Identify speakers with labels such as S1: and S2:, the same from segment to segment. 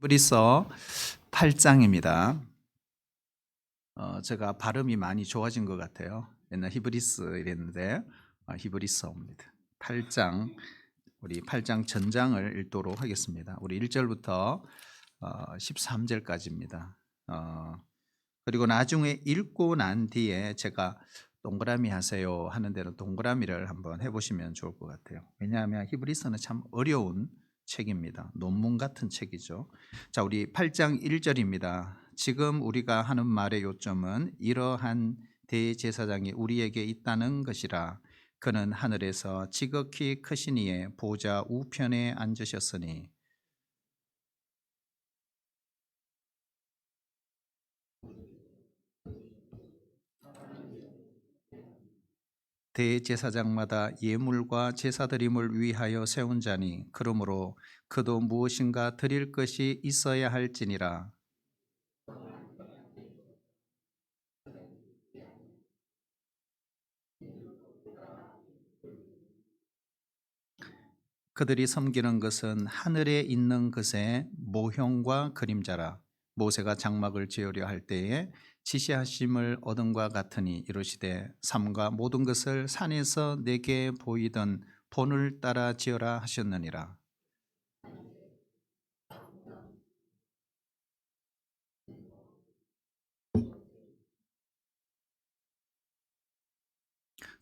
S1: 히브리서 8장입니다. 제가 발음이 많이 좋아진 것 같아요. 옛날 히브리스 이랬는데 히브리서입니다. 8장, 우리 8장 전장을 읽도록 하겠습니다. 우리 1절부터 13절까지입니다. 그리고 나중에 읽고 난 뒤에 제가 동그라미 하세요 하는 대로 동그라미를 한번 해보시면 좋을 것 같아요. 왜냐하면 히브리서는 참 어려운 책입니다. 논문 같은 책이죠. 자, 우리 8장 1절입니다. 지금 우리가 하는 말의 요점은 이러한 대제사장이 우리에게 있다는 것이라. 그는 하늘에서 지극히 크시니에 보좌 우편에 앉으셨으니 대제사장마다 예물과 제사드림을 위하여 세운 자니 그러므로 그도 무엇인가 드릴 것이 있어야 할지니라. 그들이 섬기는 것은 하늘에 있는 것의 모형과 그림자라. 모세가 장막을 지으려 할 때에 지시하심을 얻은과 같으니 이르시되 삼가 모든 것을 산에서 내게 보이던 본을 따라 지어라 하셨느니라.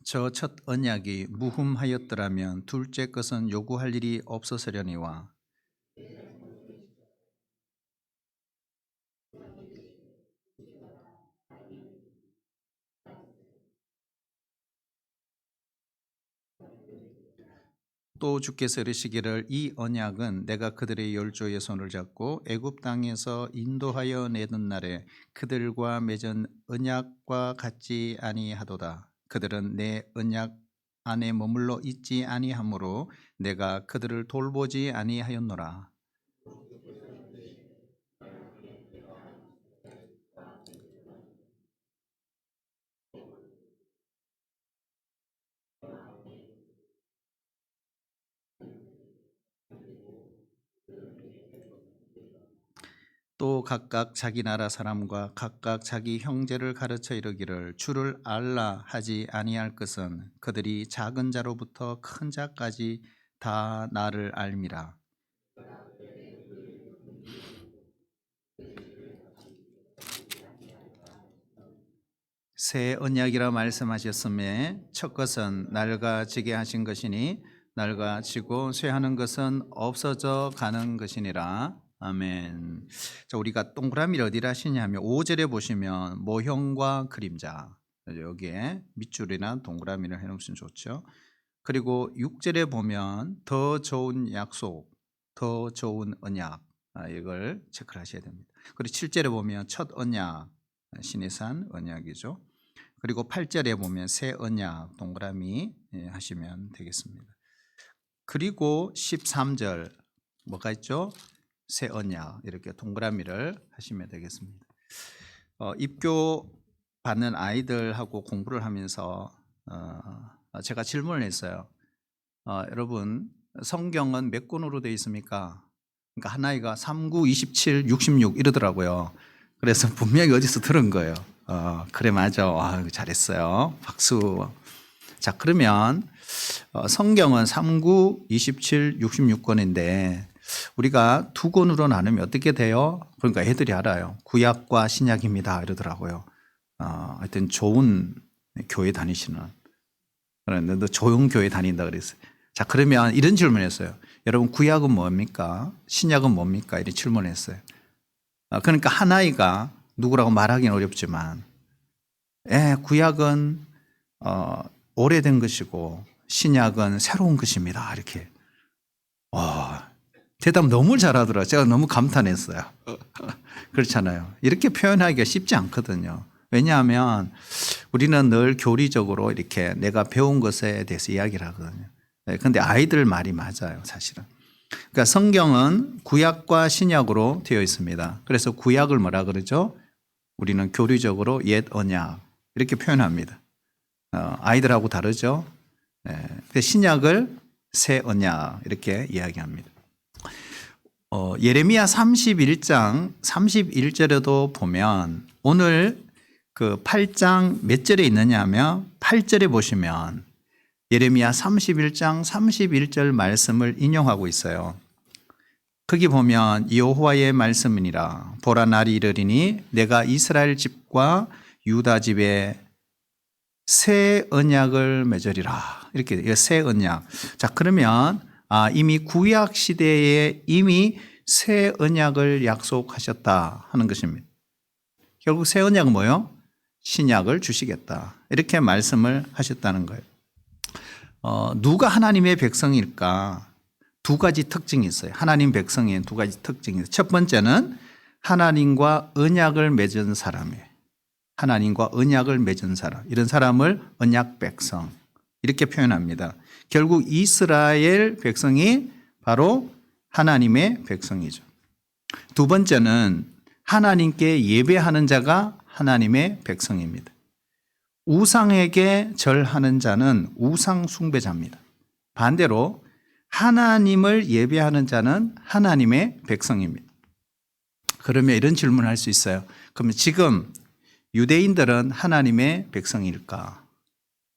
S1: 저 첫 언약이 무흠하였더라면 둘째 것은 요구할 일이 없었으려니와. 또 주께서 이르시기를 이 언약은 내가 그들의 열조의 손을 잡고 애굽 땅에서 인도하여 내던 날에 그들과 맺은 언약과 같지 아니하도다. 그들은 내 언약 안에 머물러 있지 아니하므로 내가 그들을 돌보지 아니하였노라. 또 각각 자기 나라 사람과 각각 자기 형제를 가르쳐 이르기를 주를 알라 하지 아니할 것은 그들이 작은 자로부터 큰 자까지 다 나를 알미라. 새 언약이라 말씀하셨음에 첫 것은 낡아지게 하신 것이니 낡아지고 쇠하는 것은 없어져 가는 것이니라. 아멘. 자, 우리가 동그라미를 어디다 하시냐면 5절에 보시면 모형과 그림자, 여기에 밑줄이나 동그라미를 해놓으시면 좋죠. 그리고 6절에 보면 더 좋은 약속, 더 좋은 언약, 이걸 체크를 하셔야 됩니다. 그리고 7절에 보면 첫 언약, 신의 산 언약이죠. 그리고 8절에 보면 새 언약 동그라미 하시면 되겠습니다. 그리고 13절 뭐가 있죠? 새 언약 이렇게 동그라미를 하시면 되겠습니다. 입교 받는 아이들하고 공부를 하면서 제가 질문을 했어요. 여러분 성경은 몇 권으로 되어 있습니까? 그러니까 한 아이가 39, 27, 66 이러더라고요. 그래서 분명히 어디서 들은 거예요. 그래 맞아. 잘했어요. 박수. 자, 그러면 성경은 39, 27, 66권인데 우리가 두 권으로 나누면 어떻게 돼요? 그러니까 애들이 알아요. 구약과 신약입니다 이러더라고요. 하여튼 좋은 교회 다니시는. 그런데 너 좋은 교회 다닌다 그랬어요. 자, 그러면 이런 질문했어요. 여러분 구약은 뭡니까? 신약은 뭡니까? 이런 질문했어요. 그러니까 한 아이가 누구라고 말하기는 어렵지만 구약은 오래된 것이고 신약은 새로운 것입니다. 이렇게 대답 너무 잘하더라고요. 제가 너무 감탄했어요. 그렇잖아요. 이렇게 표현하기가 쉽지 않거든요. 왜냐하면 우리는 늘 교리적으로 이렇게 내가 배운 것에 대해서 이야기를 하거든요. 그런데 아이들 말이 맞아요, 사실은. 그러니까 성경은 구약과 신약으로 되어 있습니다. 그래서 구약을 뭐라 그러죠? 우리는 교리적으로 옛 언약 이렇게 표현합니다. 아이들하고 다르죠? 신약을 새 언약 이렇게 이야기합니다. 예레미야 31장 31절에도 보면 오늘 그 8장 몇 절에 있느냐 하면 8절에 보시면 예레미야 31장 31절 말씀을 인용하고 있어요. 거기 보면 여호와의 말씀이니라 보라 날이 이르리니 내가 이스라엘 집과 유다 집에 새 언약을 맺으리라. 이렇게 새 언약. 자, 그러면 이미 구약 시대에 이미 새 언약을 약속하셨다 하는 것입니다. 결국 새 언약은 뭐예요? 신약을 주시겠다. 이렇게 말씀을 하셨다는 거예요. 누가 하나님의 백성일까? 두 가지 특징이 있어요. 하나님 백성의 두 가지 특징이 있어요. 첫 번째는 하나님과 언약을 맺은 사람이에요. 하나님과 언약을 맺은 사람. 이런 사람을 언약 백성. 이렇게 표현합니다. 결국 이스라엘 백성이 바로 하나님의 백성이죠. 두 번째는 하나님께 예배하는 자가 하나님의 백성입니다. 우상에게 절하는 자는 우상 숭배자입니다. 반대로 하나님을 예배하는 자는 하나님의 백성입니다. 그러면 이런 질문을 할 수 있어요. 그러면 지금 유대인들은 하나님의 백성일까?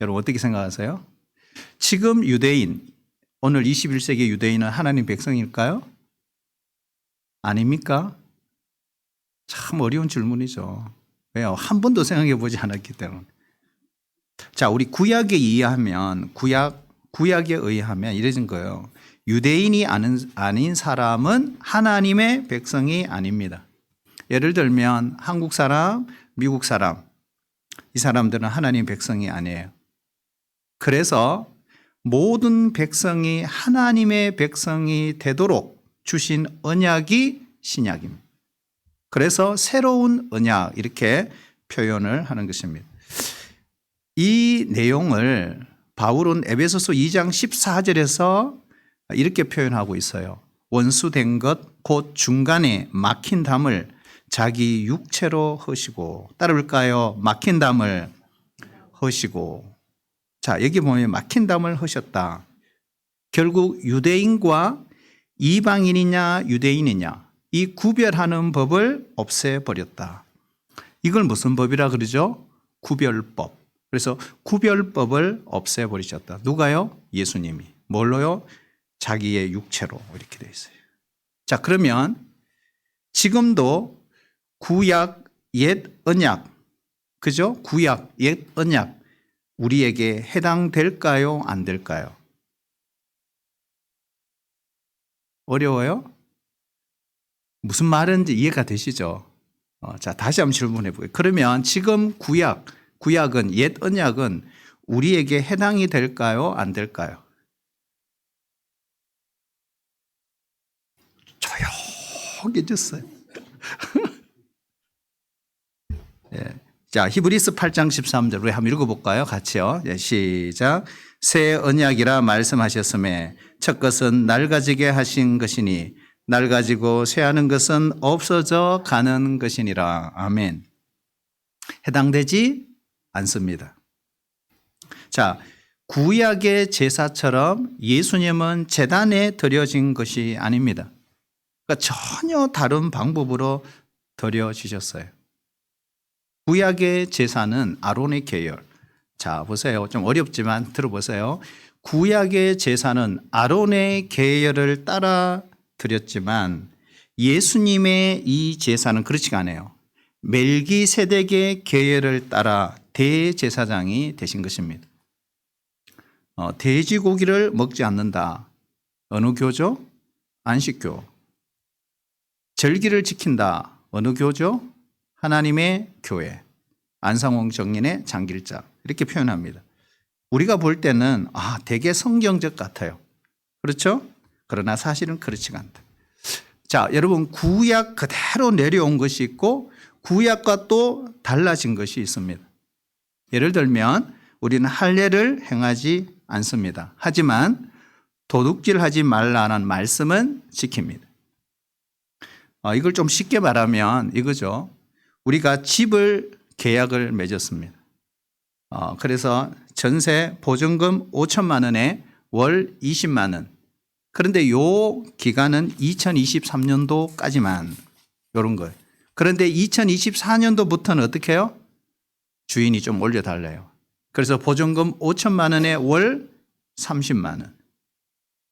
S1: 여러분 어떻게 생각하세요? 지금 유대인, 오늘 21세기 유대인은 하나님 백성일까요? 아닙니까? 참 어려운 질문이죠. 왜요? 한 번도 생각해 보지 않았기 때문에. 자, 우리 구약에 의하면 구약에 의하면 이래진 거예요. 유대인이 아닌 사람은 하나님의 백성이 아닙니다. 예를 들면 한국 사람, 미국 사람, 이 사람들은 하나님 백성이 아니에요. 그래서 모든 백성이 하나님의 백성이 되도록 주신 언약이 신약입니다. 그래서 새로운 언약 이렇게 표현을 하는 것입니다. 이 내용을 바울은 에베소서 2장 14절에서 이렇게 표현하고 있어요. 원수된 것 곧 중간에 막힌 담을 자기 육체로 허시고, 따라볼까요? 막힌 담을 허시고. 자, 여기 보면 막힌 담을 허셨다. 결국 유대인과 이방인이냐 유대인이냐 이 구별하는 법을 없애버렸다. 이걸 무슨 법이라 그러죠? 구별법. 그래서 구별법을 없애버리셨다. 누가요? 예수님이. 뭘로요? 자기의 육체로 이렇게 되어 있어요. 자, 그러면 지금도 구약 옛 언약, 그죠? 구약 옛 언약 우리에게 해당될까요? 안 될까요? 어려워요? 무슨 말인지 이해가 되시죠? 자, 다시 한번 질문해 볼게요. 그러면 지금 구약은 옛 언약은 우리에게 해당이 될까요? 안 될까요? 조용해졌어요. 예. 자, 히브리서 8장 13절 우리 한번 읽어볼까요? 같이요. 예, 시작. 새 언약이라 말씀하셨음에 첫 것은 낡아지게 하신 것이니 낡아지고 쇠하는 것은 없어져 가는 것이니라. 아멘. 해당되지 않습니다. 자, 구약의 제사처럼 예수님은 제단에 드려진 것이 아닙니다. 그러니까 전혀 다른 방법으로 드려지셨어요. 구약의 제사는 아론의 계열. 자, 보세요. 좀 어렵지만 들어보세요. 구약의 제사는 아론의 계열을 따라 드렸지만 예수님의 이 제사는 그렇지가 않아요. 멜기세덱의 계열을 따라 대제사장이 되신 것입니다. 돼지고기를 먹지 않는다. 어느 교죠? 안식교. 절기를 지킨다. 어느 교죠? 하나님의 교회. 안상홍 정인의 장길자. 이렇게 표현합니다. 우리가 볼 때는 되게 성경적 같아요. 그렇죠? 그러나 사실은 그렇지가 않다. 자, 여러분 구약 그대로 내려온 것이 있고 구약과 또 달라진 것이 있습니다. 예를 들면 우리는 할례를 행하지 않습니다. 하지만 도둑질하지 말라는 말씀은 지킵니다. 이걸 좀 쉽게 말하면 이거죠. 우리가 집을 계약을 맺었습니다. 그래서 전세 보증금 5천만 원에 월 20만 원 그런데 요 기간은 2023년도까지만 이런 거예요. 그런데 2024년도부터는 어떻게 해요? 주인이 좀 올려달래요. 그래서 보증금 5천만 원에 월 30만 원.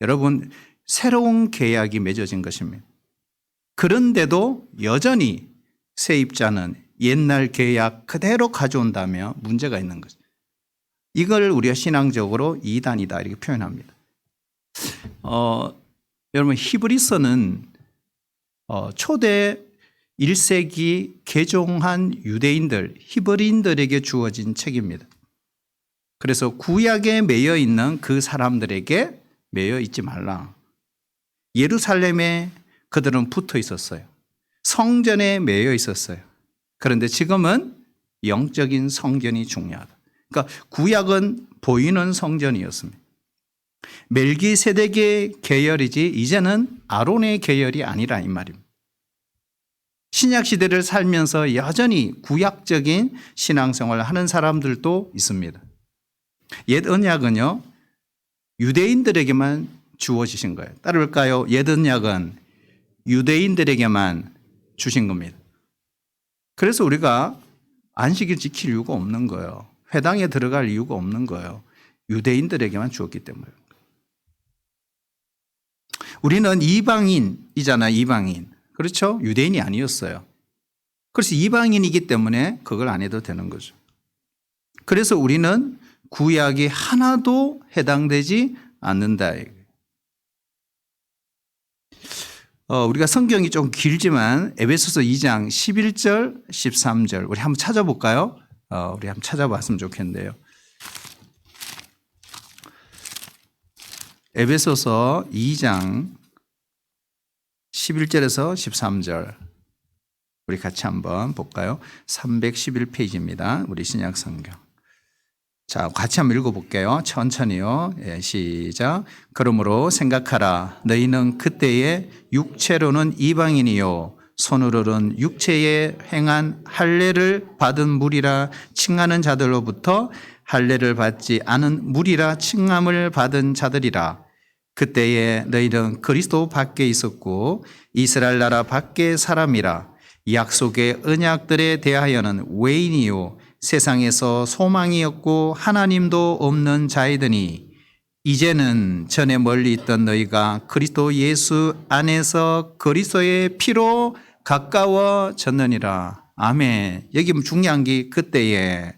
S1: 여러분, 새로운 계약이 맺어진 것입니다. 그런데도 여전히 세입자는 옛날 계약 그대로 가져온다면 문제가 있는 거죠. 이걸 우리가 신앙적으로 이단이다 이렇게 표현합니다. 여러분, 히브리서는 초대 1세기 개종한 유대인들, 히브리인들에게 주어진 책입니다. 그래서 구약에 매여 있는 그 사람들에게 매여 있지 말라. 예루살렘에 그들은 붙어 있었어요. 성전에 매여 있었어요. 그런데 지금은 영적인 성전이 중요하다. 그러니까 구약은 보이는 성전이었습니다. 멜기세덱의 계열이지 이제는 아론의 계열이 아니라 이 말입니다. 신약 시대를 살면서 여전히 구약적인 신앙생활을 하는 사람들도 있습니다. 옛 언약은요, 유대인들에게만 주어지신 거예요. 따를까요? 옛 언약은 유대인들에게만 주신 겁니다. 그래서 우리가 안식일 지킬 이유가 없는 거예요. 회당에 들어갈 이유가 없는 거예요. 유대인들에게만 주었기 때문에. 우리는 이방인이잖아, 이방인. 그렇죠? 유대인이 아니었어요. 그래서 이방인이기 때문에 그걸 안 해도 되는 거죠. 그래서 우리는 구약이 하나도 해당되지 않는다. 우리가 성경이 좀 길지만 에베소서 2장 11절, 13절 우리 한번 찾아볼까요? 우리 한번 찾아봤으면 좋겠는데요. 에베소서 2장 11절에서 13절 우리 같이 한번 볼까요? 311페이지입니다. 우리 신약 성경. 자, 같이 한번 읽어볼게요. 천천히요. 예, 시작. 그러므로 생각하라. 너희는 그때에 육체로는 이방인이요 손으로는 육체에 행한 할례를 받은 무리라 칭하는 자들로부터 할례를 받지 않은 무리라 칭함을 받은 자들이라. 그때에 너희는 그리스도 밖에 있었고 이스라엘 나라 밖의 사람이라. 약속의 언약들에 대하여는 외인이요 세상에서 소망이 없고 하나님도 없는 자이더니 이제는 전에 멀리 있던 너희가 그리스도 예수 안에서 그리스도의 피로 가까워졌느니라. 아멘. 여기 중요한 게 그때에,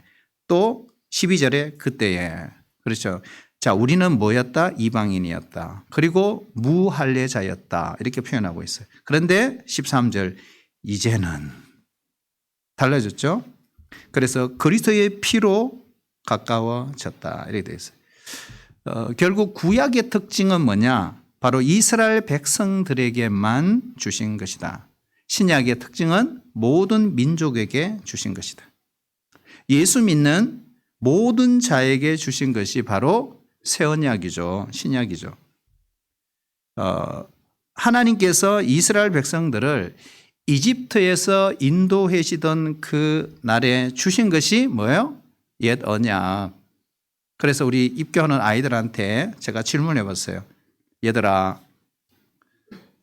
S1: 또 12절에 그때에. 그렇죠. 자, 우리는 뭐였다? 이방인이었다. 그리고 무할례자였다. 이렇게 표현하고 있어요. 그런데 13절 이제는 달라졌죠? 그래서 그리스도의 피로 가까워졌다. 이렇게 되어 있어요. 결국 구약의 특징은 뭐냐? 바로 이스라엘 백성들에게만 주신 것이다. 신약의 특징은 모든 민족에게 주신 것이다. 예수 믿는 모든 자에게 주신 것이 바로 새 언약이죠. 신약이죠. 하나님께서 이스라엘 백성들을 이집트에서 인도하시던 그 날에 주신 것이 뭐예요? 옛 언약. 그래서 우리 입교하는 아이들한테 제가 질문해 봤어요. 얘들아,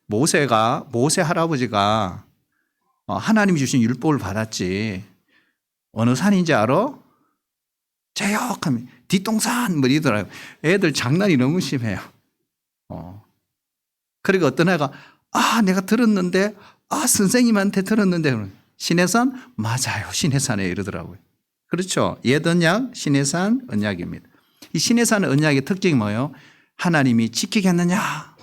S1: 모세 할아버지가 하나님이 주신 율법을 받았지. 어느 산인지 알아? 제역하면 뒷동산 뭐 이러더라고요. 애들 장난이 너무 심해요. 그리고 어떤 애가 내가 들었는데 선생님한테 들었는데 시내산? 맞아요. 시내산에 이러더라고요. 그렇죠. 옛 언약, 시내산 언약입니다. 이 시내산 언약의 특징이 뭐예요? 하나님이 지키겠느냐?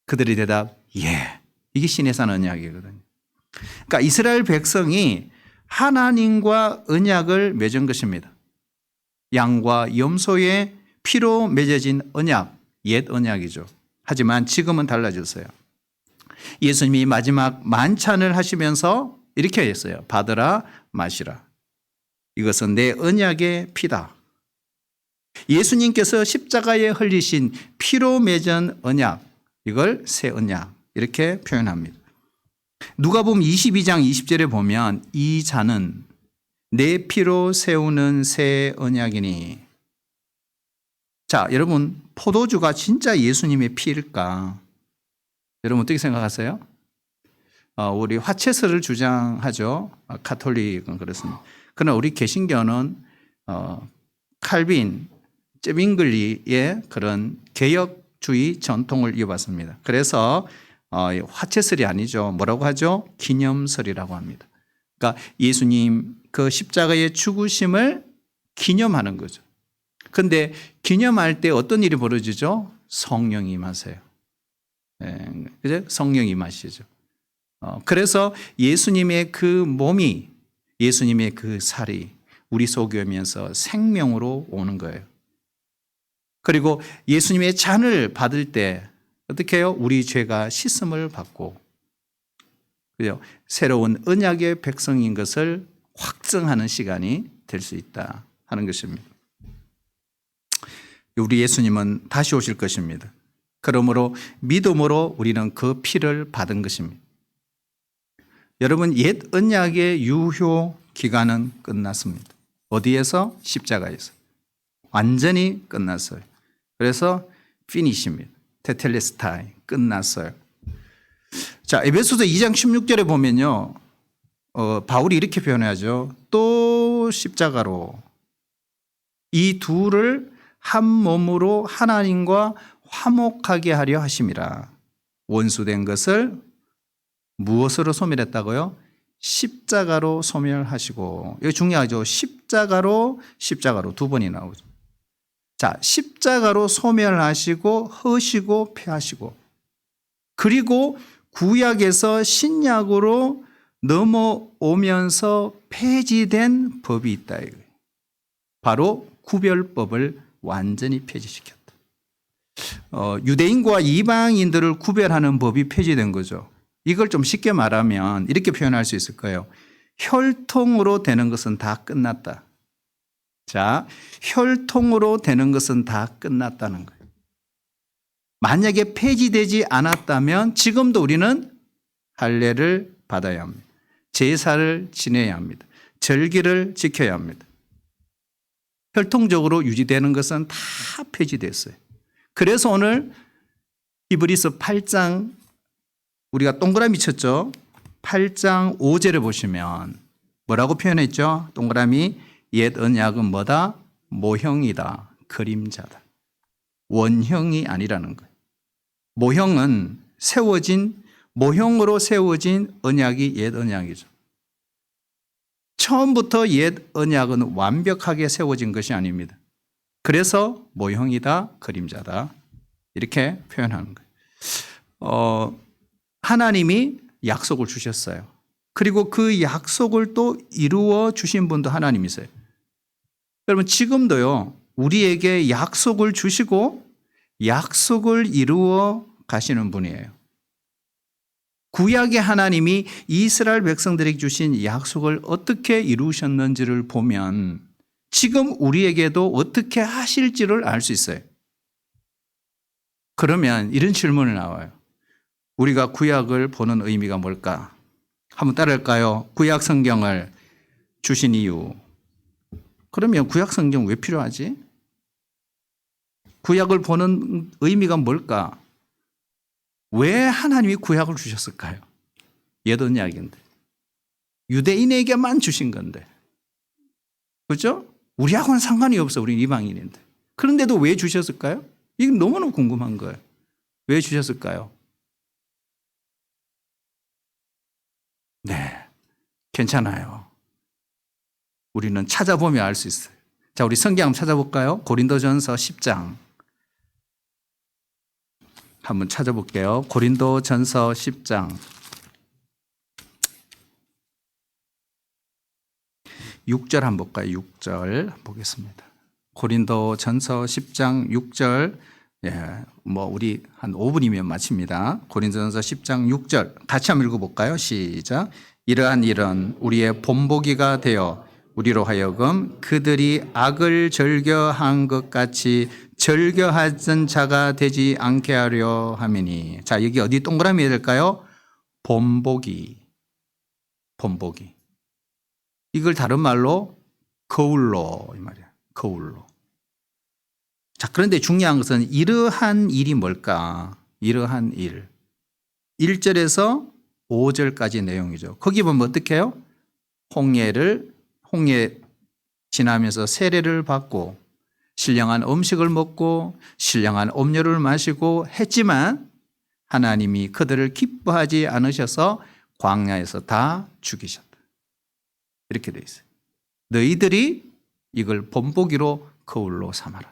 S1: 그들의 대답, 예. 이게 시내산 언약이거든요. 그러니까 이스라엘 백성이 하나님과 언약을 맺은 것입니다. 양과 염소의 피로 맺어진 언약, 옛 언약이죠. 하지만 지금은 달라졌어요. 예수님이 마지막 만찬을 하시면서 이렇게 했어요. 받으라 마시라. 이것은 내 언약의 피다. 예수님께서 십자가에 흘리신 피로 맺은 언약, 이걸 새 언약 이렇게 표현합니다. 누가복음 22장 20절에 보면 이 잔은 내 피로 세우는 새 언약이니. 자, 여러분, 포도주가 진짜 예수님의 피일까? 여러분 어떻게 생각하세요? 우리 화채설을 주장하죠. 가톨릭은 그렇습니다. 그러나 우리 개신교는 칼빈, 쨉잉글리의 그런 개혁주의 전통을 이어받습니다. 그래서 화채설이 아니죠. 뭐라고 하죠? 기념설이라고 합니다. 그러니까 예수님 그 십자가의 죽으심을 기념하는 거죠. 그런데 기념할 때 어떤 일이 벌어지죠? 성령이 임하세요. 그죠? 성령이 임하시죠. 그래서 예수님의 그 몸이, 예수님의 그 살이 우리 속에 오면서 생명으로 오는 거예요. 그리고 예수님의 잔을 받을 때 어떻게 해요? 우리 죄가 씻음을 받고, 그죠? 새로운 언약의 백성인 것을 확증하는 시간이 될 수 있다 하는 것입니다. 우리 예수님은 다시 오실 것입니다. 그러므로 믿음으로 우리는 그 피를 받은 것입니다. 여러분, 옛 언약의 유효 기간은 끝났습니다. 어디에서? 십자가에서. 완전히 끝났어요. 그래서 피니시입니다. 테텔레스타이, 끝났어요. 자, 에베소서 2장 16절에 보면요, 바울이 이렇게 표현하죠. 또 십자가로 이 둘을 한 몸으로 하나님과 화목하게 하려 하심이라. 원수된 것을 무엇으로 소멸했다고요? 십자가로 소멸하시고. 이거 중요하죠. 십자가로 두 번이 나오죠. 자, 십자가로 소멸하시고 허시고 폐하시고, 그리고 구약에서 신약으로 넘어오면서 폐지된 법이 있다. 바로 구별법을 완전히 폐지시켰다. 유대인과 이방인들을 구별하는 법이 폐지된 거죠. 이걸 좀 쉽게 말하면 이렇게 표현할 수 있을 거예요. 혈통으로 되는 것은 다 끝났다. 자, 혈통으로 되는 것은 다 끝났다는 거예요. 만약에 폐지되지 않았다면 지금도 우리는 할례를 받아야 합니다. 제사를 지내야 합니다. 절기를 지켜야 합니다. 혈통적으로 유지되는 것은 다 폐지됐어요. 그래서 오늘 히브리서 8장, 우리가 동그라미 쳤죠. 8장 5절을 보시면 뭐라고 표현했죠? 동그라미, 옛 언약은 뭐다? 모형이다. 그림자다. 원형이 아니라는 거예요. 모형으로 세워진 언약이 옛 언약이죠. 처음부터 옛 언약은 완벽하게 세워진 것이 아닙니다. 그래서 모형이다, 그림자다. 이렇게 표현하는 거예요. 하나님이 약속을 주셨어요. 그리고 그 약속을 또 이루어 주신 분도 하나님이세요. 여러분, 지금도요, 우리에게 약속을 주시고 약속을 이루어 가시는 분이에요. 구약의 하나님이 이스라엘 백성들에게 주신 약속을 어떻게 이루셨는지를 보면 지금 우리에게도 어떻게 하실지를 알 수 있어요. 그러면 이런 질문이 나와요. 우리가 구약을 보는 의미가 뭘까? 한번 따라할까요? 구약 성경을 주신 이유. 그러면 구약 성경 왜 필요하지? 구약을 보는 의미가 뭘까? 왜 하나님이 구약을 주셨을까요? 옛 언약인데. 유대인에게만 주신 건데. 그렇죠? 우리하고는 상관이 없어. 우리는 이방인인데. 그런데도 왜 주셨을까요? 이게 너무너무 궁금한 거예요. 왜 주셨을까요? 네, 괜찮아요. 우리는 찾아보면 알 수 있어요. 자, 우리 성경 한번 찾아볼까요? 고린도전서 10장. 한번 찾아볼게요. 고린도전서 10장. 6절 한번 볼까요? 6절 보겠습니다. 고린도전서 10장 6절. 우리 한 5분이면 마칩니다. 고린도전서 10장 6절 같이 한번 읽어볼까요? 시작. 이러한 일은 우리의 본보기가 되어 우리로 하여금 그들이 악을 절겨한 것 같이 절겨하던 자가 되지 않게 하려 함이니. 자, 여기 어디 동그라미 해야 될까요? 본보기. 이걸 다른 말로 거울로, 이 말이야. 거울로. 자, 그런데 중요한 것은 이러한 일이 뭘까? 이러한 일. 1절에서 5절까지 내용이죠. 거기 보면 어떻게 해요? 홍해 지나면서 세례를 받고 신령한 음식을 먹고 신령한 음료를 마시고 했지만 하나님이 그들을 기뻐하지 않으셔서 광야에서 다 죽이셨다. 이렇게 돼 있어요. 너희들이 이걸 본보기로 거울로 삼아라.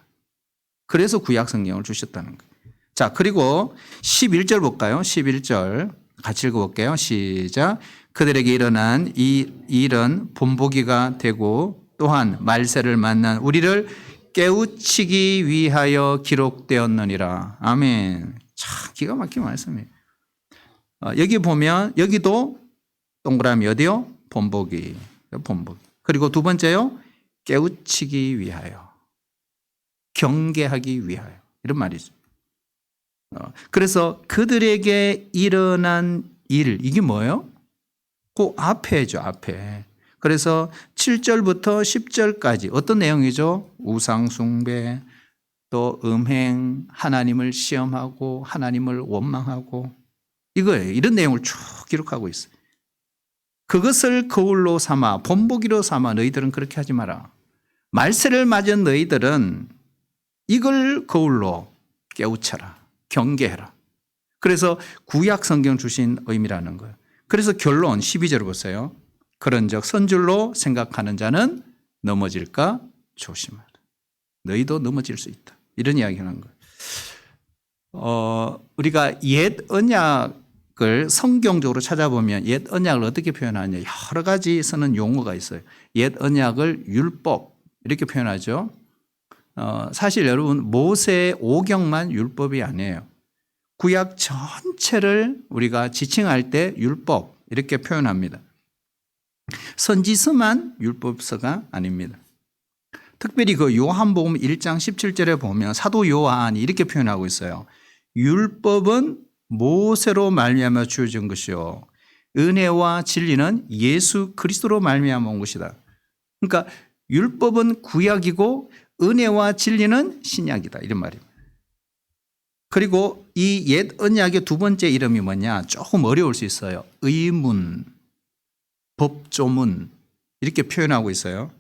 S1: 그래서 구약 성경을 주셨다는 거예요. 자, 그리고 11절 볼까요? 11절 같이 읽어볼게요. 시작. 그들에게 일어난 이 일은 본보기가 되고 또한 말세를 만난 우리를 깨우치기 위하여 기록되었느니라. 아멘. 참 기가 막힌 말씀이에요. 여기 보면 여기도 동그라미 어디요? 본보기. 그리고 두 번째요. 깨우치기 위하여. 경계하기 위하여. 이런 말이죠. 그래서 그들에게 일어난 일, 이게 뭐예요? 그 앞에죠, 앞에. 그래서 7절부터 10절까지 어떤 내용이죠? 우상숭배, 또 음행, 하나님을 시험하고 하나님을 원망하고 이거예요. 이런 내용을 쭉 기록하고 있어요. 그것을 거울로 삼아 본보기로 삼아 너희들은 그렇게 하지 마라. 말세를 맞은 너희들은 이걸 거울로 깨우쳐라. 경계해라. 그래서 구약 성경 주신 의미라는 거예요. 그래서 결론 12절 보세요. 그런즉 선줄로 생각하는 자는 넘어질까 조심하라. 너희도 넘어질 수 있다. 이런 이야기를 하는 거예요. 우리가 옛 언약을 성경적으로 찾아보면 옛 언약을 어떻게 표현하냐. 여러 가지 쓰는 용어가 있어요. 옛 언약을 율법 이렇게 표현하죠. 사실 여러분 모세 오경만 율법이 아니에요. 구약 전체를 우리가 지칭할 때 율법 이렇게 표현합니다. 선지서만 율법서가 아닙니다. 특별히 그 요한복음 1장 17절에 보면 사도 요한이 이렇게 표현하고 있어요. 율법은 모세로 말미암아 주어진 것이요 은혜와 진리는 예수 그리스도로 말미암아 온 것이다. 그러니까 율법은 구약이고 은혜와 진리는 신약이다. 이런 말입니다. 그리고 이 옛 언약의 두 번째 이름이 뭐냐? 조금 어려울 수 있어요. 의문, 법조문 이렇게 표현하고 있어요.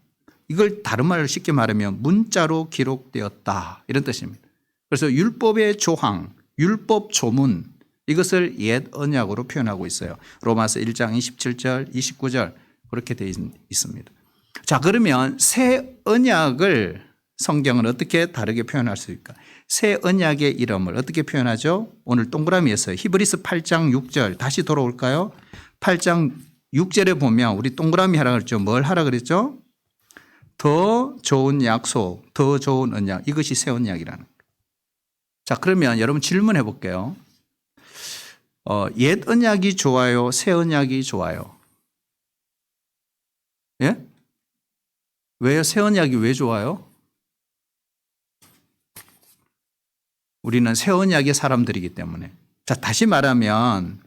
S1: 이걸 다른 말로 쉽게 말하면 문자로 기록되었다 이런 뜻입니다. 그래서 율법의 조항, 율법 조문 이것을 옛 언약으로 표현하고 있어요. 로마서 1장 27절, 29절 그렇게 되어 있습니다. 자, 그러면 새 언약을 성경은 어떻게 다르게 표현할 수 있을까? 새 언약의 이름을 어떻게 표현하죠? 오늘 동그라미에서 히브리서 8장 6절 다시 돌아올까요? 8장 6절에 보면 우리 동그라미 하라 그랬죠. 뭘 하라 그랬죠? 더 좋은 약속, 더 좋은 언약 이것이 새 언약이라는 거예요. 자, 그러면 여러분 질문해 볼게요. 옛 언약이 좋아요? 새 언약이 좋아요? 예? 왜요? 새 언약이 왜 좋아요? 우리는 새 언약의 사람들이기 때문에. 자, 다시 말하면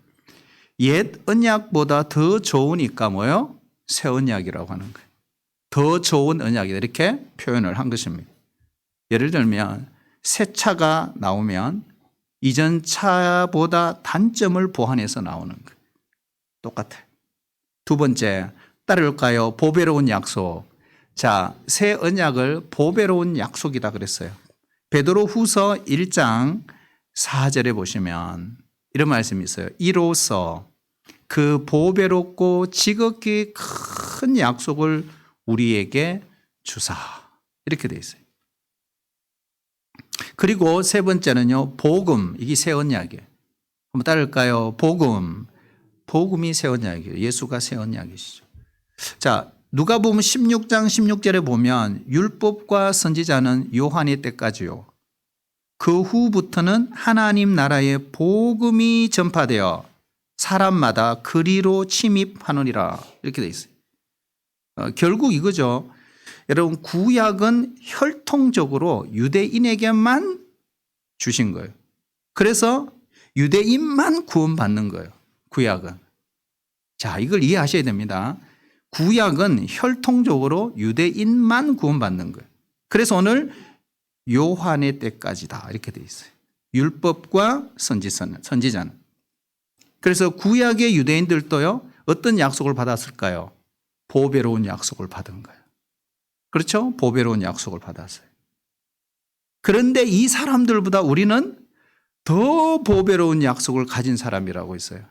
S1: 옛 언약보다 더 좋으니까 뭐요? 새 언약이라고 하는 거예요. 더 좋은 언약이다 이렇게 표현을 한 것입니다. 예를 들면 새 차가 나오면 이전 차보다 단점을 보완해서 나오는 거예요. 똑같아요. 두 번째, 따를까요? 보배로운 약속. 자, 새 언약을 보배로운 약속이다 그랬어요. 베드로 후서 1장 4절에 보시면 이런 말씀이 있어요. 이로써 그 보배롭고 지극히 큰 약속을 우리에게 주사. 이렇게 되어 있어요. 그리고 세 번째는요. 복음. 이게 새 언약이에요. 한번 따를까요? 복음. 복음이 새 언약이에요. 예수가 새 언약이시죠. 자, 누가복음 16장 16절에 보면 율법과 선지자는 요한의 때까지요. 그 후부터는 하나님 나라의 복음이 전파되어 사람마다 그리로 침입하느니라 이렇게 돼 있어요. 결국 이거죠. 여러분 구약은 혈통적으로 유대인에게만 주신 거예요. 그래서 유대인만 구원받는 거예요. 구약은. 자, 이걸 이해하셔야 됩니다. 구약은 혈통적으로 유대인만 구원받는 거예요. 그래서 오늘 요한의 때까지다 이렇게 돼 있어요. 율법과 선지자는. 그래서 구약의 유대인들도요 어떤 약속을 받았을까요? 보배로운 약속을 받은 거예요. 그렇죠? 보배로운 약속을 받았어요. 그런데 이 사람들보다 우리는 더 보배로운 약속을 가진 사람이라고 했어요.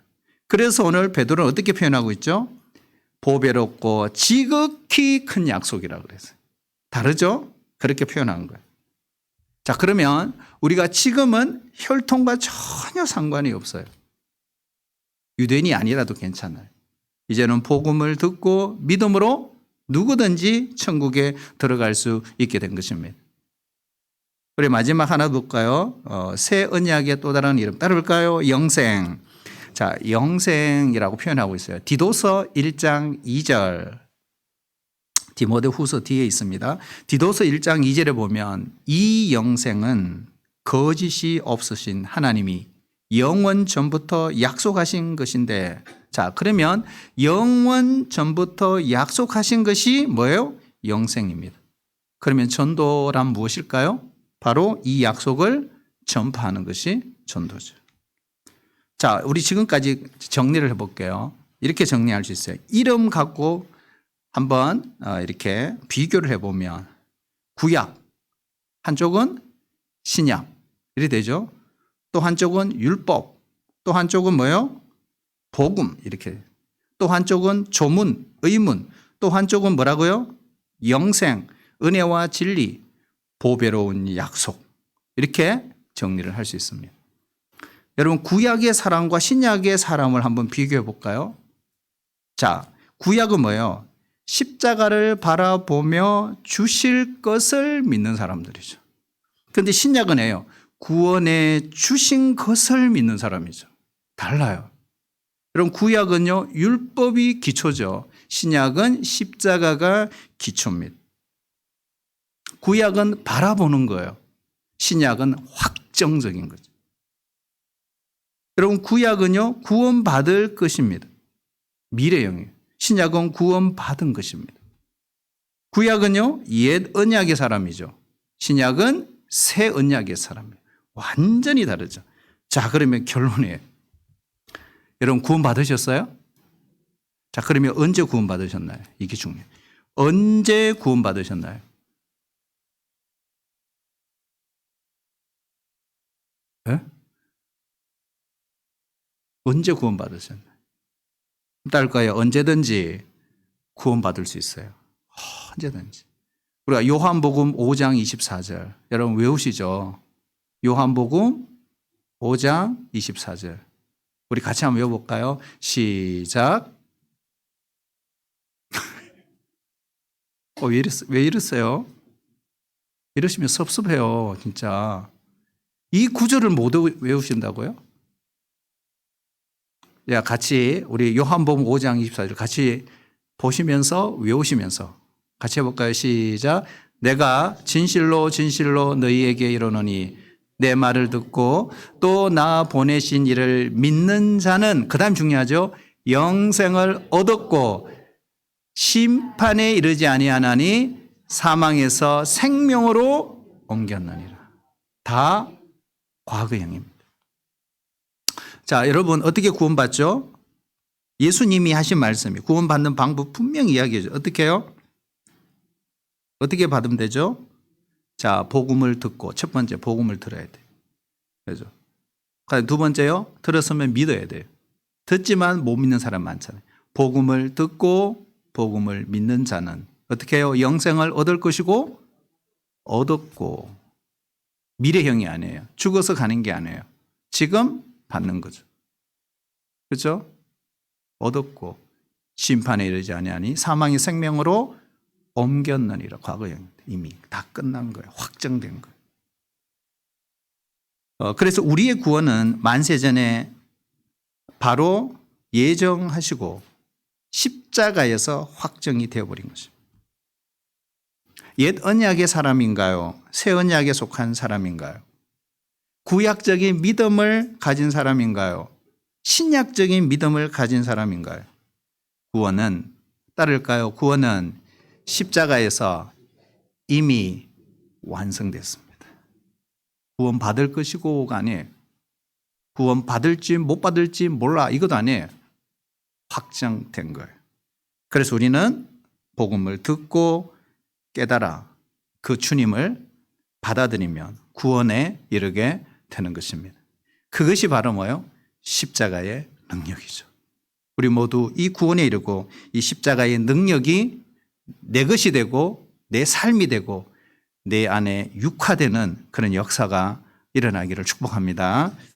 S1: 그래서 오늘 베드로는 어떻게 표현하고 있죠? 보배롭고 지극히 큰 약속이라고 그랬어요. 다르죠? 그렇게 표현한 거예요. 자, 그러면 우리가 지금은 혈통과 전혀 상관이 없어요. 유대인이 아니라도 괜찮아요. 이제는 복음을 듣고 믿음으로 누구든지 천국에 들어갈 수 있게 된 것입니다. 우리 마지막 하나 볼까요? 새 언약의 또 다른 이름 따를까요? 영생. 자, 영생이라고 표현하고 있어요. 디도서 1장 2절. 디모데후서 뒤에 있습니다. 디도서 1장 2절에 보면 이 영생은 거짓이 없으신 하나님이 영원 전부터 약속하신 것인데, 자, 그러면 영원 전부터 약속하신 것이 뭐예요? 영생입니다. 그러면 전도란 무엇일까요? 바로 이 약속을 전파하는 것이 전도죠. 자, 우리 지금까지 정리를 해볼게요. 이렇게 정리할 수 있어요. 이름 갖고 한번 이렇게 비교를 해보면 구약, 한쪽은 신약, 이렇게 되죠. 또 한쪽은 율법, 또 한쪽은 뭐예요? 복음, 이렇게. 또 한쪽은 조문, 의문, 또 한쪽은 뭐라고요? 영생, 은혜와 진리, 보배로운 약속. 이렇게 정리를 할 수 있습니다. 여러분, 구약의 사람과 신약의 사람을 한번 비교해 볼까요? 자, 구약은 뭐예요? 십자가를 바라보며 주실 것을 믿는 사람들이죠. 그런데 신약은 해요. 구원해 주신 것을 믿는 사람이죠. 달라요. 여러분, 구약은요, 율법이 기초죠. 신약은 십자가가 기초입니다. 구약은 바라보는 거예요. 신약은 확정적인 거죠. 여러분, 구약은요, 구원받을 것입니다. 미래형이에요. 신약은 구원받은 것입니다. 구약은요, 옛 언약의 사람이죠. 신약은 새 언약의 사람이에요. 완전히 다르죠. 자, 그러면 결론이에요. 여러분, 구원받으셨어요? 자, 그러면 언제 구원받으셨나요? 이게 중요해요. 언제 구원받으셨나요? 네? 언제 구원받으셨나요? 딸까요? 언제든지 구원받을 수 있어요. 언제든지. 우리가 요한복음 5장 24절. 여러분 외우시죠? 요한복음 5장 24절. 우리 같이 한번 외워볼까요? 시작. 왜 이랬어요? 이러시면 섭섭해요, 진짜. 이 구절을 못 외우신다고요? 야, 같이 우리 요한복음 5장 24절 같이 보시면서 외우시면서 같이 해볼까요? 시작. 내가 진실로 진실로 너희에게 이르노니 내 말을 듣고 또 나 보내신 이를 믿는 자는, 그 다음 중요하죠, 영생을 얻었고 심판에 이르지 아니하나니 사망에서 생명으로 옮겼느니라. 다 과거형입니다. 자, 여러분 어떻게 구원받죠? 예수님이 하신 말씀이 구원받는 방법 분명히 이야기해줘. 어떻게 해요? 어떻게 받으면 되죠? 자, 복음을 듣고, 첫 번째 복음을 들어야 돼요. 그죠? 두 번째요, 들었으면 믿어야 돼요. 듣지만 못 믿는 사람 많잖아요. 복음을 듣고 복음을 믿는 자는 어떻게 해요? 영생을 얻을 것이고, 얻었고, 미래형이 아니에요. 죽어서 가는 게 아니에요. 지금 받는 거죠. 그렇죠? 얻었고 심판에 이르지 아니하니 사망이 생명으로 옮겼느니라. 과거형. 이미 다 끝난 거예요. 확정된 거예요. 그래서 우리의 구원은 만세전에 바로 예정하시고 십자가에서 확정이 되어버린 것입니다. 옛 언약의 사람인가요? 새 언약에 속한 사람인가요? 구약적인 믿음을 가진 사람인가요? 신약적인 믿음을 가진 사람인가요? 구원은 따를까요? 구원은 십자가에서 이미 완성됐습니다. 구원 받을 것이고가 아니에요. 구원 받을지 못 받을지 몰라 이것도 아니에요. 확정된 거예요. 그래서 우리는 복음을 듣고 깨달아 그 주님을 받아들이면 구원에 이르게 되는 것입니다. 그것이 바로 뭐예요? 십자가의 능력이죠. 우리 모두 이 구원에 이르고 이 십자가의 능력이 내 것이 되고 내 삶이 되고 내 안에 육화되는 그런 역사가 일어나기를 축복합니다.